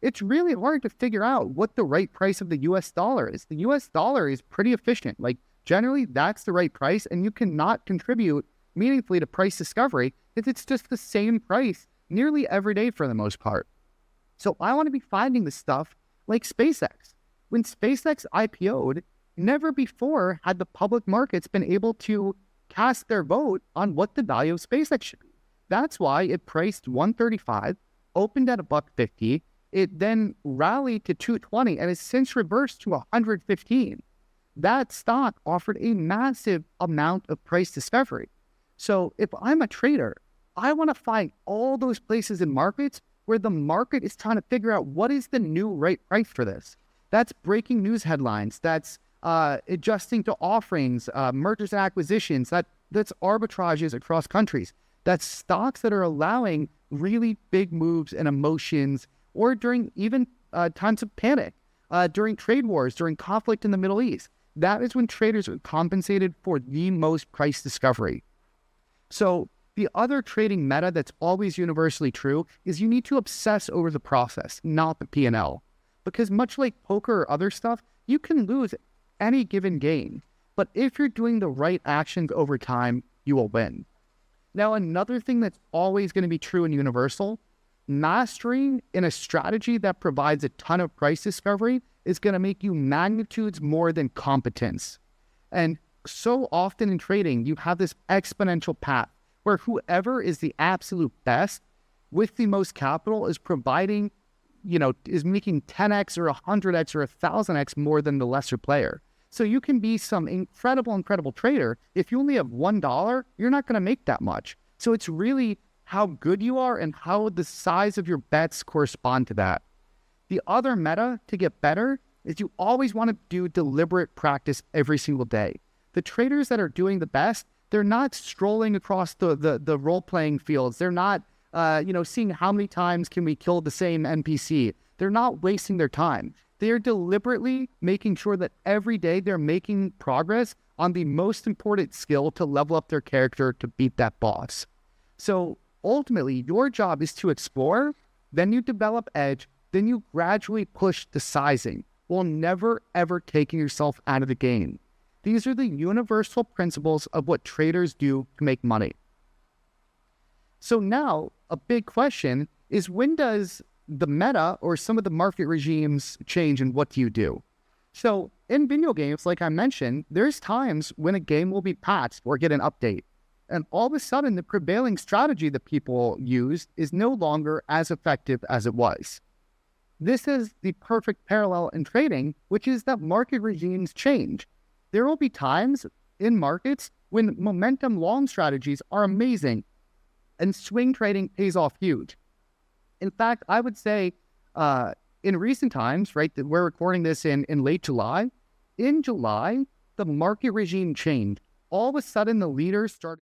it's really hard to figure out what the right price of the US dollar is. The US dollar is pretty efficient. Like generally that's the right price, and you cannot contribute meaningfully to price discovery if it's just the same price nearly every day for the most part. So I want to be finding the stuff like SpaceX. When SpaceX IPO'd, never before had the public markets been able to cast their vote on what the value of SpaceX should be. That's why it priced 135, opened at $1.50. It then rallied to 220 and has since reversed to 115. That stock offered a massive amount of price discovery. So if I'm a trader, I want to find all those places in markets where the market is trying to figure out what is the new right price for this. That's breaking news headlines. That's adjusting to offerings, mergers and acquisitions. That's arbitrages across countries. That's stocks that are allowing really big moves and emotions, or during even times of panic, during trade wars, during conflict in the Middle East. That is when traders are compensated for the most price discovery. So the other trading meta that's always universally true is you need to obsess over the process, not the P&L. Because much like poker or other stuff, you can lose any given game. But if you're doing the right actions over time, you will win. Now, another thing that's always going to be true and universal, mastering in a strategy that provides a ton of price discovery is going to make you magnitudes more than competence. And so often in trading, you have this exponential path where whoever is the absolute best with the most capital is providing, is making 10x or 100x or 1,000x more than the lesser player. So you can be some incredible trader. If you only have $1, you're not going to make that much. So it's really how good you are and how the size of your bets correspond to that. The other meta to get better is you always want to do deliberate practice every single day. The traders that are doing the best, they're not strolling across the role-playing fields. They're not, seeing how many times can we kill the same NPC. They're not wasting their time. They are deliberately making sure that every day they're making progress on the most important skill to level up their character to beat that boss. So ultimately, your job is to explore, then you develop edge, then you gradually push the sizing, while never ever taking yourself out of the game. These are the universal principles of what traders do to make money. So now, a big question is, when does the meta or some of the market regimes change, and what do you do? So in video games, like I mentioned, there's times when a game will be patched or get an update. And all of a sudden, the prevailing strategy that people use is no longer as effective as it was. This is the perfect parallel in trading, which is that market regimes change. There will be times in markets when momentum long strategies are amazing and swing trading pays off huge. In fact, I would say in recent times, right, that we're recording this in late July, in July, the market regime changed. All of a sudden, the leaders started